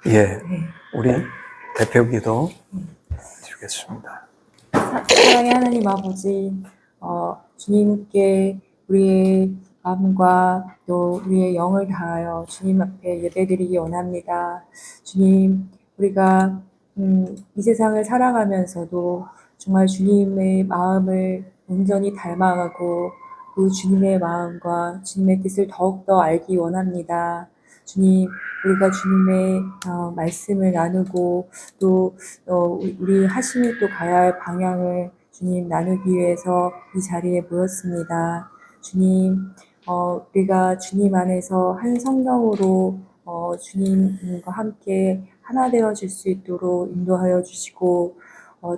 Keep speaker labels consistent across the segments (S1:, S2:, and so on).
S1: 예, 우리 대표기도 드리겠습니다.
S2: 사랑의 하나님 아버지, 주님께 우리의 마음과 또 우리의 영을 다하여 주님 앞에 예배드리기 원합니다. 주님, 우리가 이 세상을 살아가면서도 정말 주님의 마음을 온전히 닮아가고 그 주님의 마음과 주님의 뜻을 더욱더 알기 원합니다. 주님, 우리가 주님의 말씀을 나누고 또 우리 하심이 또 가야 할 방향을 주님 나누기 위해서 이 자리에 모였습니다. 주님, 우리가 주님 안에서 한 성령으로 주님과 함께 하나 되어질 수 있도록 인도하여 주시고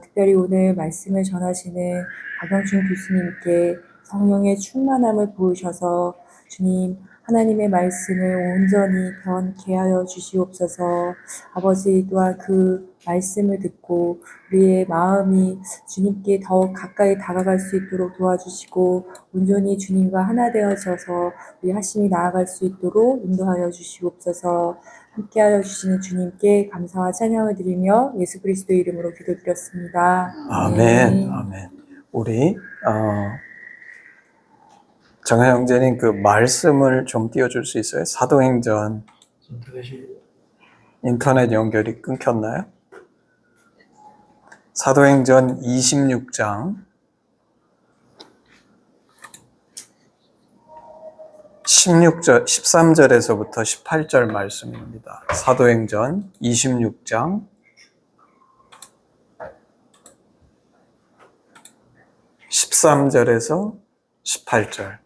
S2: 특별히 오늘 말씀을 전하시는 박영춘 교수님께 성령의 충만함을 부으셔서 주님 하나님의 말씀을 온전히 변케 하여 주시옵소서. 아버지 또한 그 말씀을 듣고 우리의 마음이 주님께 더욱 가까이 다가갈 수 있도록 도와주시고 온전히 주님과 하나 되어져서 우리 하심이 나아갈 수 있도록 인도하여 주시옵소서. 함께하여 주시는 주님께 감사와 찬양을 드리며 예수 그리스도의 이름으로 기도드렸습니다.
S1: 아멘, 아멘. 우리 정하 형제님 그 말씀을 좀 띄워줄 수 있어요? 사도행전 인터넷 연결이 끊겼나요? 사도행전 26장 13절에서부터 18절 말씀입니다. 사도행전 26장 13절에서 18절.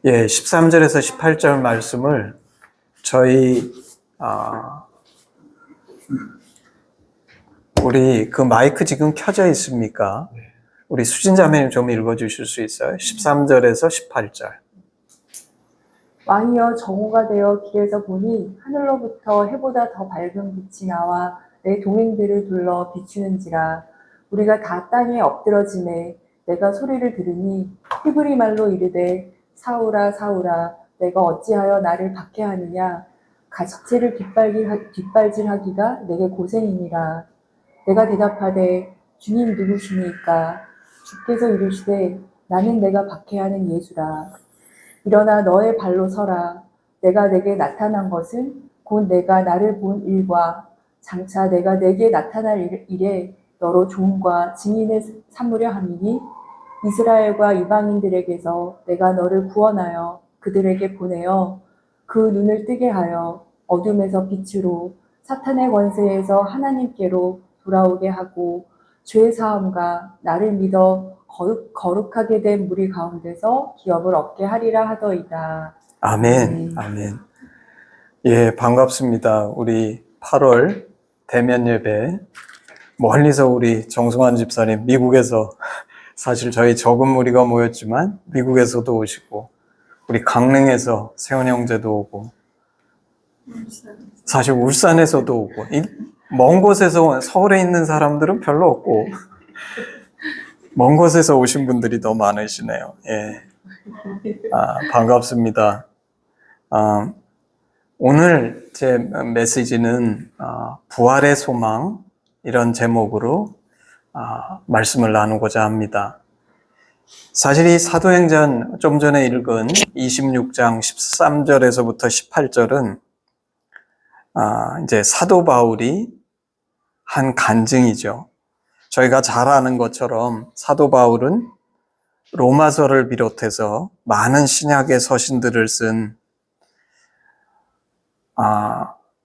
S1: 예, 13절에서 18절 말씀을 저희 우리 그 마이크 지금 켜져 있습니까? 우리 수진자매님 좀 읽어주실 수 있어요? 13절에서 18절.
S2: 왕이여 정오가 되어 길에서 보니 하늘로부터 해보다 더 밝은 빛이 나와 내 동행들을 둘러 비추는지라. 우리가 다 땅에 엎드러지매 내가 소리를 들으니 히브리 말로 이르되 사울아 사울아 내가 어찌하여 나를 박해하느냐. 가시체를 뒷발질하기가 내게 고생이니라. 내가 대답하되 주님 누구시니까. 주께서 이르시되 나는 내가 박해하는 예수라. 일어나 너의 발로 서라. 내가 내게 나타난 것은 곧 내가 나를 본 일과 장차 내가 내게 나타날 일에 너로 종과 증인을 삼으려 함이니 이스라엘과 이방인들에게서 내가 너를 구원하여 그들에게 보내어 그 눈을 뜨게 하여 어둠에서 빛으로 사탄의 권세에서 하나님께로 돌아오게 하고 죄 사함과 나를 믿어 거룩하게 된 무리 가운데서 기업을 얻게 하리라 하더이다.
S1: 아멘, 아멘. 예, 반갑습니다. 우리 8월 대면 예배 멀리서 우리 정승환 집사님 미국에서 사실 저희 적은 무리가 모였지만 미국에서도 오시고 우리 강릉에서 세훈 형제도 오고 사실 울산에서도 오고 먼 곳에서 서울에 있는 사람들은 별로 없고 먼 곳에서 오신 분들이 더 많으시네요. 예, 반갑습니다. 오늘 제 메시지는 부활의 소망 이런 제목으로 말씀을 나누고자 합니다. 사실 이 사도행전 좀 전에 읽은 26장 13절에서부터 18절은 이제 사도 바울이 한 간증이죠. 저희가 잘 아는 것처럼 사도 바울은 로마서를 비롯해서 많은 신약의 서신들을 쓴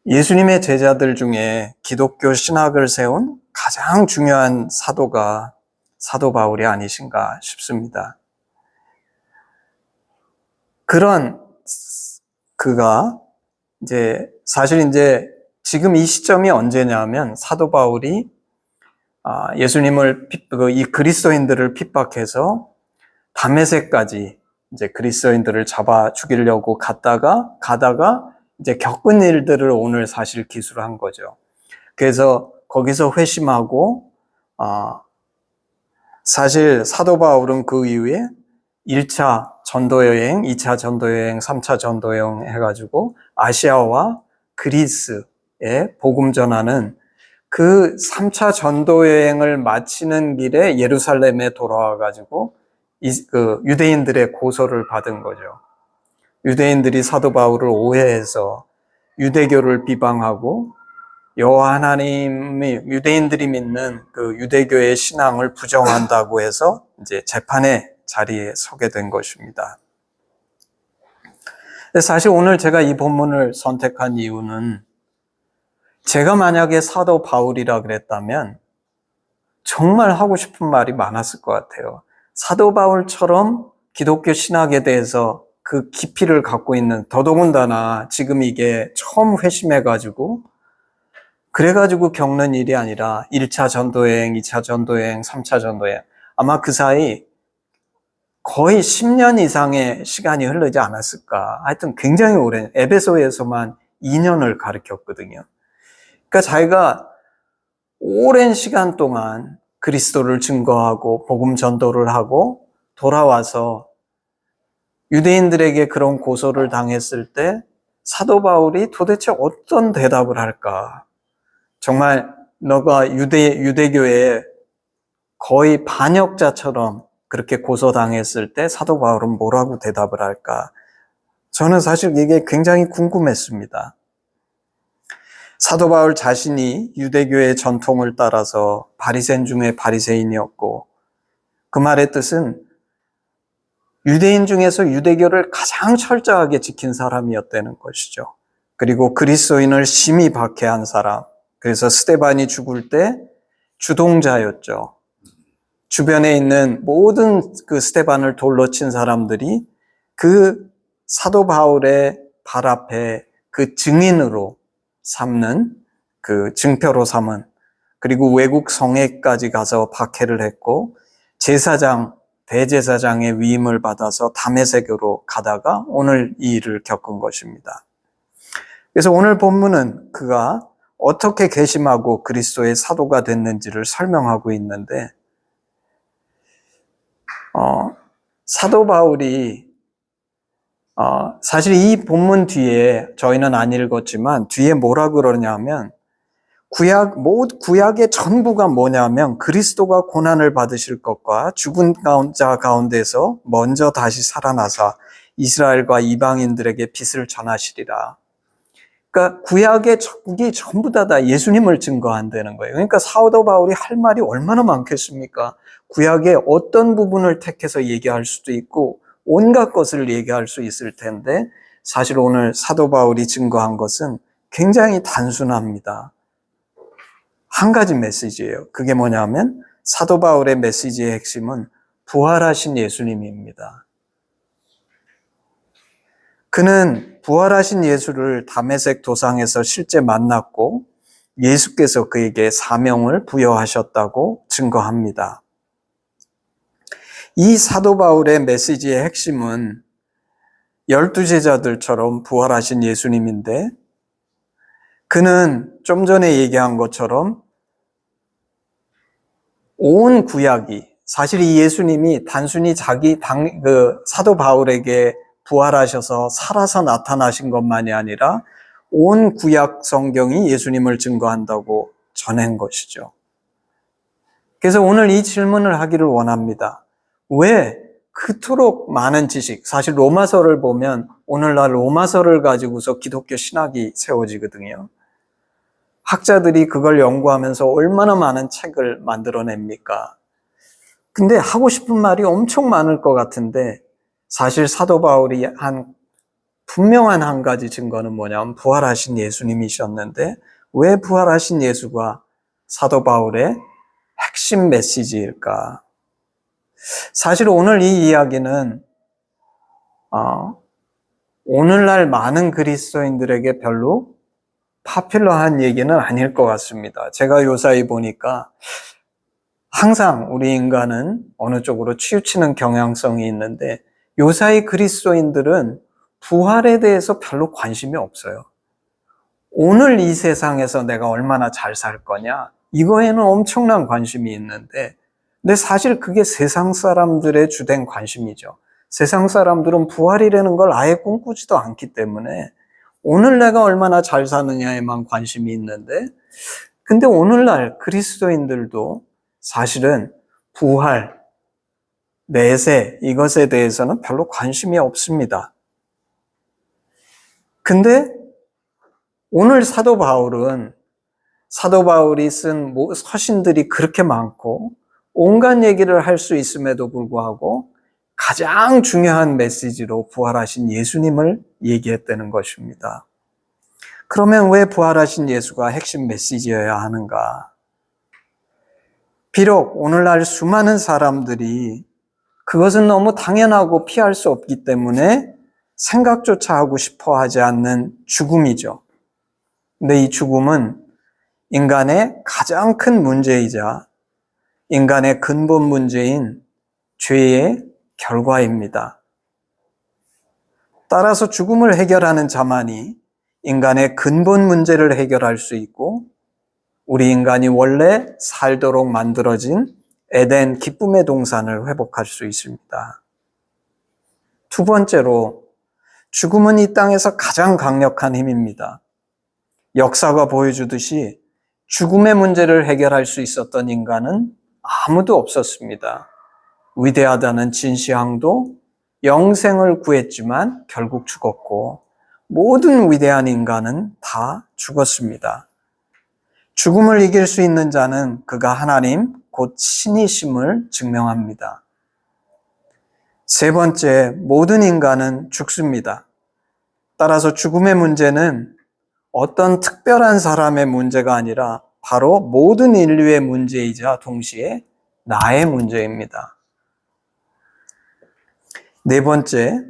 S1: 예수님의 제자들 중에 기독교 신학을 세운 가장 중요한 사도가 사도 바울이 아니신가 싶습니다. 그런 그가 사실 지금 이 시점이 언제냐면 사도 바울이 예수님을 이 그리스도인들을 핍박해서 다메섹까지 이제 그리스도인들을 잡아 죽이려고 가다가 이제 겪은 일들을 오늘 사실 기술한 거죠. 그래서 거기서 회심하고 사실 사도 바울은 그 이후에 1차 전도여행, 2차 전도여행, 3차 전도여행 해가지고 아시아와 그리스에 복음 전하는 그 3차 전도 여행을 마치는 길에 예루살렘에 돌아와가지고 유대인들의 고소를 받은 거죠. 유대인들이 사도 바울을 오해해서 유대교를 비방하고 여호와 하나님이 유대인들이 믿는 그 유대교의 신앙을 부정한다고 해서 이제 재판의 자리에 서게 된 것입니다. 사실 오늘 제가 이 본문을 선택한 이유는 제가 만약에 사도 바울이라 그랬다면 정말 하고 싶은 말이 많았을 것 같아요. 사도 바울처럼 기독교 신학에 대해서 그 깊이를 갖고 있는, 더더군다나 지금 이게 처음 회심해가지고 그래가지고 겪는 일이 아니라 1차 전도여행, 2차 전도여행, 3차 전도여행, 아마 그 사이 거의 10년 이상의 시간이 흐르지 않았을까. 하여튼 굉장히 오랜, 에베소에서만 2년을 가르쳤거든요. 그러니까 자기가 오랜 시간 동안 그리스도를 증거하고 복음 전도를 하고 돌아와서 유대인들에게 그런 고소를 당했을 때 사도 바울이 도대체 어떤 대답을 할까? 정말 너가 유대교의 거의 반역자처럼 그렇게 고소당했을 때 사도 바울은 뭐라고 대답을 할까? 저는 사실 이게 굉장히 궁금했습니다. 사도 바울 자신이 유대교의 전통을 따라서 바리새인 중에 바리새인이었고 그 말의 뜻은 유대인 중에서 유대교를 가장 철저하게 지킨 사람이었다는 것이죠. 그리고 그리스도인을 심히 박해한 사람. 그래서 스데반이 죽을 때 주동자였죠. 주변에 있는 모든 그 스데반을 돌로 친 사람들이 그 사도 바울의 발 앞에 그 증인으로 삼는, 그 증표로 삼은, 그리고 외국 성에까지 가서 박해를 했고 제사장, 대제사장의 위임을 받아서 다메섹으로 가다가 오늘 이 일을 겪은 것입니다. 그래서 오늘 본문은 그가 어떻게 개심하고 그리스도의 사도가 됐는지를 설명하고 있는데 사도 바울이 사실 이 본문 뒤에 저희는 안 읽었지만 뒤에 뭐라 그러냐면 구약의 전부가 뭐냐면 그리스도가 고난을 받으실 것과 죽은 자 가운데서 먼저 다시 살아나사 이스라엘과 이방인들에게 빛을 전하시리라. 그러니까 구약의 전국이 전부 다 예수님을 증거한다는 거예요. 그러니까 사도 바울이 할 말이 얼마나 많겠습니까? 구약의 어떤 부분을 택해서 얘기할 수도 있고 온갖 것을 얘기할 수 있을 텐데 사실 오늘 사도 바울이 증거한 것은 굉장히 단순합니다. 한 가지 메시지예요. 그게 뭐냐면 사도 바울의 메시지의 핵심은 부활하신 예수님입니다. 그는 부활하신 예수를 다메섹 도상에서 실제 만났고 예수께서 그에게 사명을 부여하셨다고 증거합니다. 이 사도 바울의 메시지의 핵심은 12제자들처럼 부활하신 예수님인데 그는 좀 전에 얘기한 것처럼 온 구약이 사실 이 예수님이 단순히 사도 바울에게 부활하셔서 살아서 나타나신 것만이 아니라 온 구약 성경이 예수님을 증거한다고 전한 것이죠. 그래서 오늘 이 질문을 하기를 원합니다. 왜 그토록 많은 지식, 사실 로마서를 보면 오늘날 로마서를 가지고서 기독교 신학이 세워지거든요. 학자들이 그걸 연구하면서 얼마나 많은 책을 만들어냅니까? 근데 하고 싶은 말이 엄청 많을 것 같은데 사실 사도 바울이 분명한 한 가지 증거는 뭐냐면 부활하신 예수님이셨는데 왜 부활하신 예수가 사도 바울의 핵심 메시지일까? 사실 오늘 이 이야기는 오늘날 많은 그리스도인들에게 별로 파퓰러한 얘기는 아닐 것 같습니다. 제가 요사이 보니까 항상 우리 인간은 어느 쪽으로 치우치는 경향성이 있는데 요사이 그리스도인들은 부활에 대해서 별로 관심이 없어요. 오늘 이 세상에서 내가 얼마나 잘 살 거냐? 이거에는 엄청난 관심이 있는데 근데 사실 그게 세상 사람들의 주된 관심이죠. 세상 사람들은 부활이라는 걸 아예 꿈꾸지도 않기 때문에 오늘 내가 얼마나 잘 사느냐에만 관심이 있는데, 근데 오늘날 그리스도인들도 사실은 부활, 내세, 이것에 대해서는 별로 관심이 없습니다. 근데 오늘 사도 바울이 쓴 서신들이 그렇게 많고 온갖 얘기를 할 수 있음에도 불구하고 가장 중요한 메시지로 부활하신 예수님을 얘기했다는 것입니다. 그러면 왜 부활하신 예수가 핵심 메시지여야 하는가? 비록 오늘날 수많은 사람들이 그것은 너무 당연하고 피할 수 없기 때문에 생각조차 하고 싶어 하지 않는 죽음이죠. 근데 이 죽음은 인간의 가장 큰 문제이자 인간의 근본 문제인 죄의 결과입니다. 따라서 죽음을 해결하는 자만이 인간의 근본 문제를 해결할 수 있고 우리 인간이 원래 살도록 만들어진 에덴 기쁨의 동산을 회복할 수 있습니다. 두 번째로, 죽음은 이 땅에서 가장 강력한 힘입니다. 역사가 보여주듯이 죽음의 문제를 해결할 수 있었던 인간은 아무도 없었습니다. 위대하다는 진시황도 영생을 구했지만 결국 죽었고 모든 위대한 인간은 다 죽었습니다. 죽음을 이길 수 있는 자는 그가 하나님 곧 신이심을 증명합니다. 세 번째, 모든 인간은 죽습니다. 따라서 죽음의 문제는 어떤 특별한 사람의 문제가 아니라 바로 모든 인류의 문제이자 동시에 나의 문제입니다. 네 번째,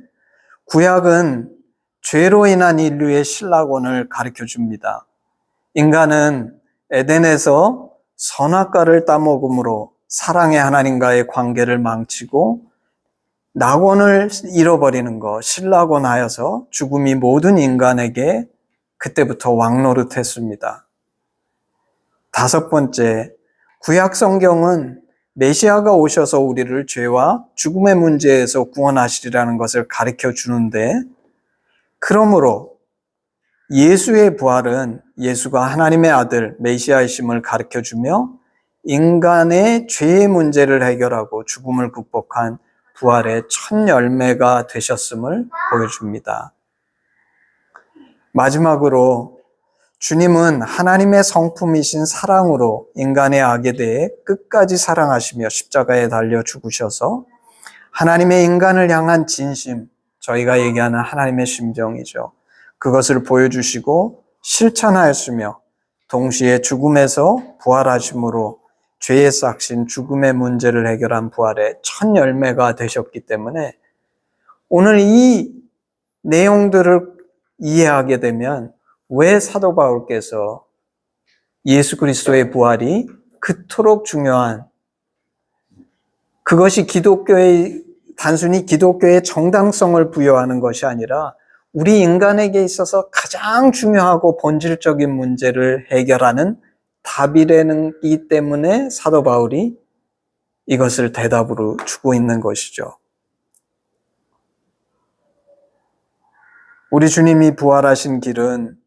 S1: 구약은 죄로 인한 인류의 신락원을 가르쳐 줍니다. 인간은 에덴에서 선악과를 따먹음으로 사랑의 하나님과의 관계를 망치고 낙원을 잃어버리는 것, 신락원하여서 죽음이 모든 인간에게 그때부터 왕노릇했습니다. 다섯 번째, 구약 성경은 메시아가 오셔서 우리를 죄와 죽음의 문제에서 구원하시리라는 것을 가르쳐 주는데, 그러므로 예수의 부활은 예수가 하나님의 아들 메시아이심을 가르쳐 주며 인간의 죄의 문제를 해결하고 죽음을 극복한 부활의 첫 열매가 되셨음을 보여줍니다. 마지막으로 주님은 하나님의 성품이신 사랑으로 인간의 악에 대해 끝까지 사랑하시며 십자가에 달려 죽으셔서 하나님의 인간을 향한 진심, 저희가 얘기하는 하나님의 심정이죠. 그것을 보여주시고 실천하였으며 동시에 죽음에서 부활하심으로 죄에 싹신 죽음의 문제를 해결한 부활의 첫 열매가 되셨기 때문에 오늘 이 내용들을 이해하게 되면 왜 사도 바울께서 예수 그리스도의 부활이 그토록 중요한, 그것이 단순히 기독교의 정당성을 부여하는 것이 아니라 우리 인간에게 있어서 가장 중요하고 본질적인 문제를 해결하는 답이라기 때문에 사도 바울이 이것을 대답으로 주고 있는 것이죠. 우리 주님이 부활하신 길은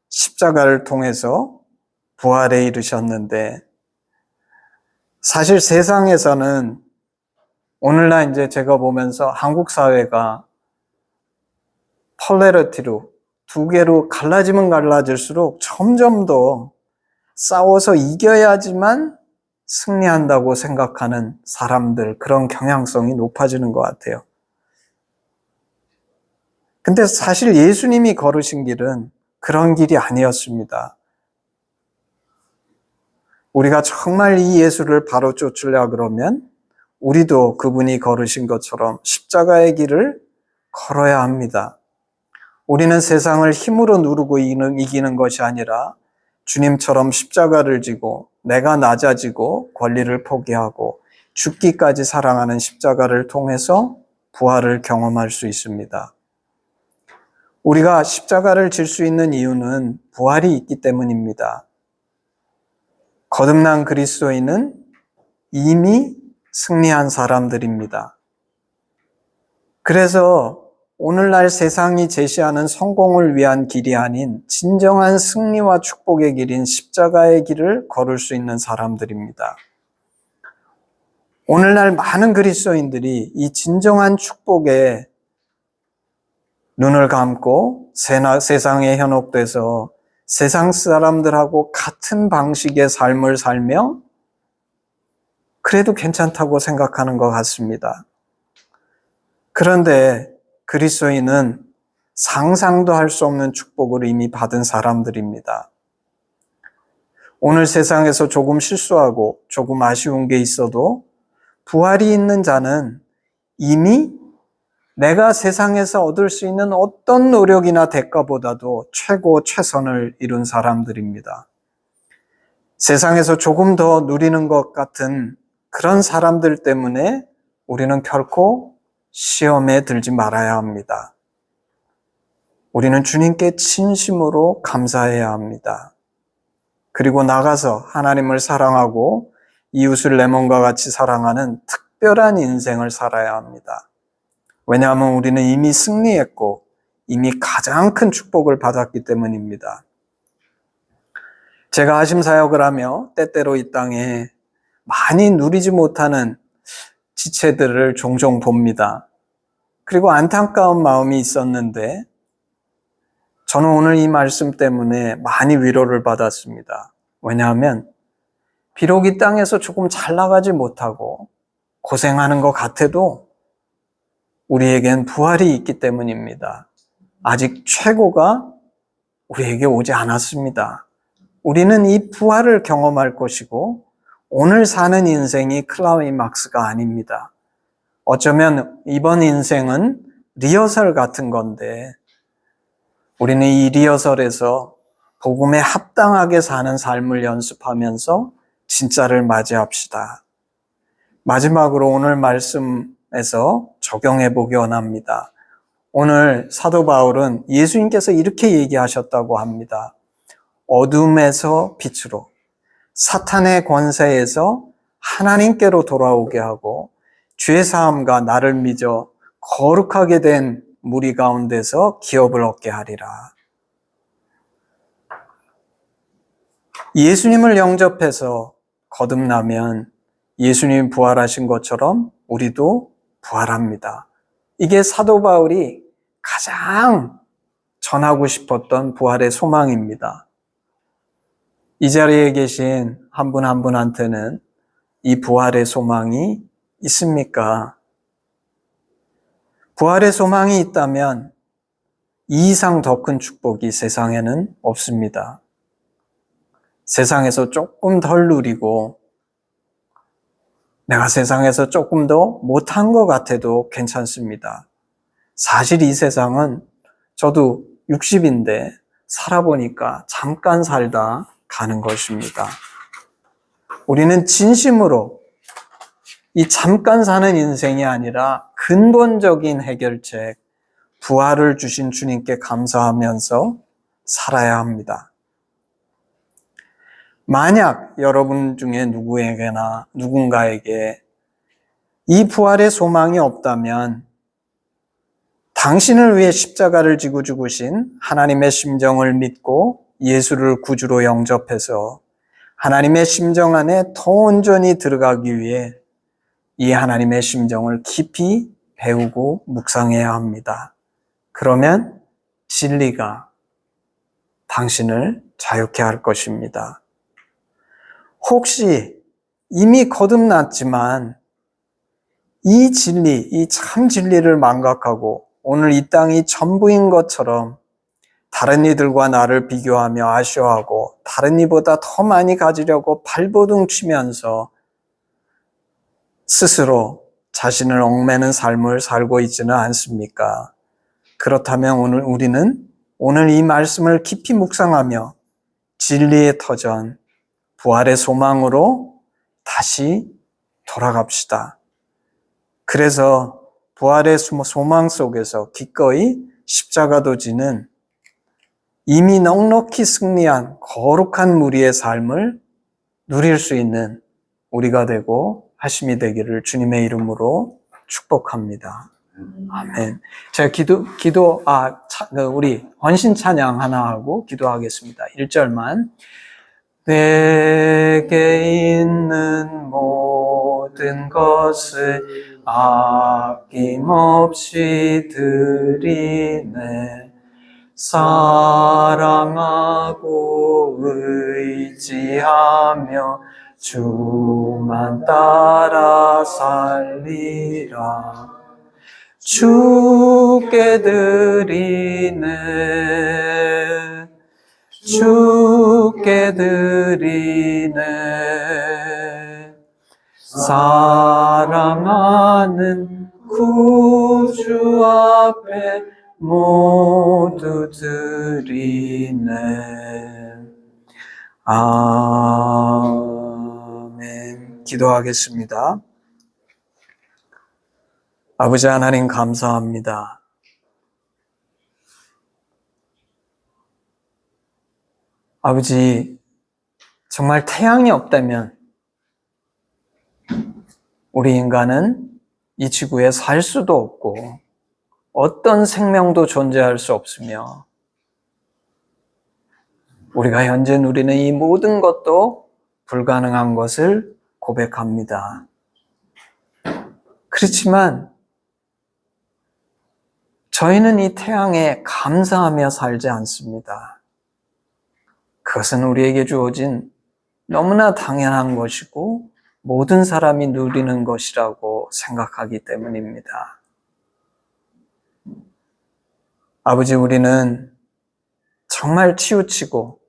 S1: 십자가를 통해서 부활에 이르셨는데, 사실 세상에서는 오늘날 이제 제가 보면서 한국 사회가 폴레러티로 두 개로 갈라지면 갈라질수록 점점 더 싸워서 이겨야지만 승리한다고 생각하는 사람들, 그런 경향성이 높아지는 것 같아요. 근데 사실 예수님이 걸으신 길은 그런 길이 아니었습니다. 우리가 정말 이 예수를 바로 쫓으려 그러면 우리도 그분이 걸으신 것처럼 십자가의 길을 걸어야 합니다. 우리는 세상을 힘으로 누르고 이기는 것이 아니라 주님처럼 십자가를 지고 내가 낮아지고 권리를 포기하고 죽기까지 사랑하는 십자가를 통해서 부활을 경험할 수 있습니다. 우리가 십자가를 질 수 있는 이유는 부활이 있기 때문입니다. 거듭난 그리스도인은 이미 승리한 사람들입니다. 그래서 오늘날 세상이 제시하는 성공을 위한 길이 아닌 진정한 승리와 축복의 길인 십자가의 길을 걸을 수 있는 사람들입니다. 오늘날 많은 그리스도인들이 이 진정한 축복에 눈을 감고 세상에 현혹돼서 세상 사람들하고 같은 방식의 삶을 살며 그래도 괜찮다고 생각하는 것 같습니다. 그런데 그리스도인은 상상도 할 수 없는 축복을 이미 받은 사람들입니다. 오늘 세상에서 조금 실수하고 조금 아쉬운 게 있어도 부활이 있는 자는 이미 내가 세상에서 얻을 수 있는 어떤 노력이나 대가보다도 최선을 이룬 사람들입니다. 세상에서 조금 더 누리는 것 같은 그런 사람들 때문에 우리는 결코 시험에 들지 말아야 합니다. 우리는 주님께 진심으로 감사해야 합니다. 그리고 나가서 하나님을 사랑하고 이웃을 내 몸과 같이 사랑하는 특별한 인생을 살아야 합니다. 왜냐하면 우리는 이미 승리했고 이미 가장 큰 축복을 받았기 때문입니다. 제가 아심 사역을 하며 때때로 이 땅에 많이 누리지 못하는 지체들을 종종 봅니다. 그리고 안타까운 마음이 있었는데 저는 오늘 이 말씀 때문에 많이 위로를 받았습니다. 왜냐하면 비록 이 땅에서 조금 잘 나가지 못하고 고생하는 것 같아도 우리에겐 부활이 있기 때문입니다. 아직 최고가 우리에게 오지 않았습니다. 우리는 이 부활을 경험할 것이고 오늘 사는 인생이 클라이막스가 아닙니다. 어쩌면 이번 인생은 리허설 같은 건데 우리는 이 리허설에서 복음에 합당하게 사는 삶을 연습하면서 진짜를 맞이합시다. 마지막으로 오늘 말씀에서 적용해 보기 원합니다. 오늘 사도 바울은 예수님께서 이렇게 얘기하셨다고 합니다. 어둠에서 빛으로, 사탄의 권세에서 하나님께로 돌아오게 하고 죄사함과 나를 믿어 거룩하게 된 무리 가운데서 기업을 얻게 하리라. 예수님을 영접해서 거듭나면 예수님 부활하신 것처럼 우리도 부활합니다. 이게 사도 바울이 가장 전하고 싶었던 부활의 소망입니다. 이 자리에 계신 한 분 한 분한테는 이 부활의 소망이 있습니까? 부활의 소망이 있다면 이 이상 더 큰 축복이 세상에는 없습니다. 세상에서 조금 덜 누리고 내가 세상에서 조금 더 못한 것 같아도 괜찮습니다. 사실 이 세상은 저도 60인데 살아보니까 잠깐 살다 가는 것입니다. 우리는 진심으로 이 잠깐 사는 인생이 아니라 근본적인 해결책, 부활을 주신 주님께 감사하면서 살아야 합니다. 만약 여러분 중에 누군가에게 이 부활의 소망이 없다면 당신을 위해 십자가를 지고 죽으신 하나님의 심정을 믿고 예수를 구주로 영접해서 하나님의 심정 안에 더 온전히 들어가기 위해 이 하나님의 심정을 깊이 배우고 묵상해야 합니다. 그러면 진리가 당신을 자유케 할 것입니다. 혹시 이미 거듭났지만 이 진리, 이 참 진리를 망각하고 오늘 이 땅이 전부인 것처럼 다른 이들과 나를 비교하며 아쉬워하고 다른 이보다 더 많이 가지려고 발버둥 치면서 스스로 자신을 얽매는 삶을 살고 있지는 않습니까? 그렇다면 우리는 오늘 이 말씀을 깊이 묵상하며 진리의 터전, 부활의 소망으로 다시 돌아갑시다. 그래서 부활의 소망 속에서 기꺼이 십자가도 지는 이미 넉넉히 승리한 거룩한 무리의 삶을 누릴 수 있는 우리가 되고 하심이 되기를 주님의 이름으로 축복합니다. 아멘. 제가 우리 헌신 찬양 하나 하고 기도하겠습니다. 1절만. 내게 있는 모든 것을 아낌없이 드리네. 사랑하고 의지하며 주만 따라 살리라. 주께 드리네. 주께 드리네. 사랑하는 구주 앞에 모두 드리네. 아멘. 기도하겠습니다. 아버지 하나님 감사합니다. 아버지, 정말 태양이 없다면 우리 인간은 이 지구에 살 수도 없고 어떤 생명도 존재할 수 없으며 우리가 현재 누리는 이 모든 것도 불가능한 것을 고백합니다. 그렇지만 저희는 이 태양에 감사하며 살지 않습니다. 그것은 우리에게 주어진 너무나 당연한 것이고 모든 사람이 누리는 것이라고 생각하기 때문입니다. 아버지, 우리는 정말 치우치고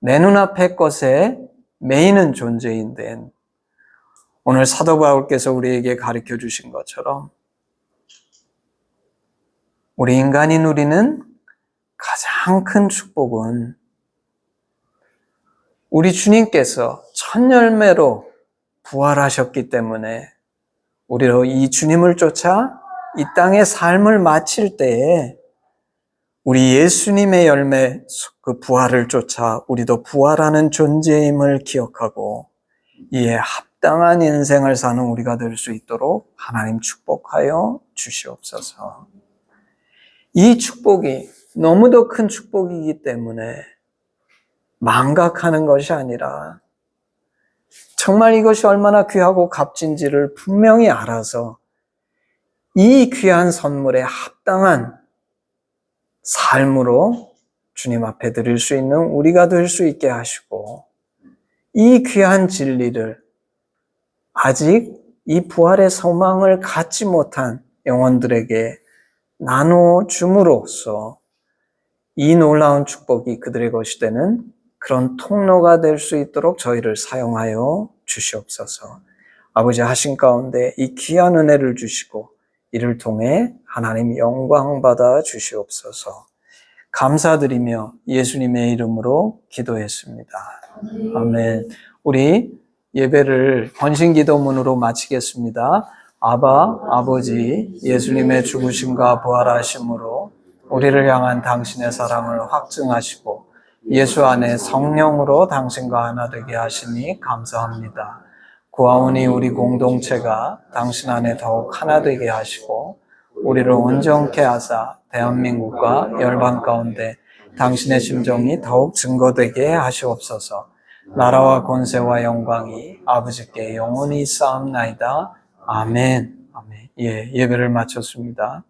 S1: 내 눈앞의 것에 매이는 존재인데 오늘 사도 바울께서 우리에게 가르쳐 주신 것처럼 우리 인간이 누리는 가장 큰 축복은 우리 주님께서 첫 열매로 부활하셨기 때문에 우리로 이 주님을 쫓아 이 땅의 삶을 마칠 때에 우리 예수님의 열매, 그 부활을 쫓아 우리도 부활하는 존재임을 기억하고 이에 합당한 인생을 사는 우리가 될 수 있도록 하나님 축복하여 주시옵소서. 이 축복이 너무도 큰 축복이기 때문에 망각하는 것이 아니라 정말 이것이 얼마나 귀하고 값진지를 분명히 알아서 이 귀한 선물에 합당한 삶으로 주님 앞에 드릴 수 있는 우리가 될 수 있게 하시고 이 귀한 진리를 아직 이 부활의 소망을 갖지 못한 영혼들에게 나눠줌으로써 이 놀라운 축복이 그들의 것이 되는 그런 통로가 될 수 있도록 저희를 사용하여 주시옵소서. 아버지, 하신 가운데 이 귀한 은혜를 주시고 이를 통해 하나님 영광 받아 주시옵소서. 감사드리며 예수님의 이름으로 기도했습니다. 아멘. 우리 예배를 헌신기도문으로 마치겠습니다. 아바, 아버지, 예수님의 죽으심과 부활하심으로 우리를 향한 당신의 사랑을 확증하시고 예수 안에 성령으로 당신과 하나 되게 하시니 감사합니다. 구하오니 우리 공동체가 당신 안에 더욱 하나 되게 하시고 우리를 온전케 하사 대한민국과 열방 가운데 당신의 심정이 더욱 증거되게 하시옵소서. 나라와 권세와 영광이 아버지께 영원히 쌓옵나이다. 아멘. 아멘. 예배를 마쳤습니다.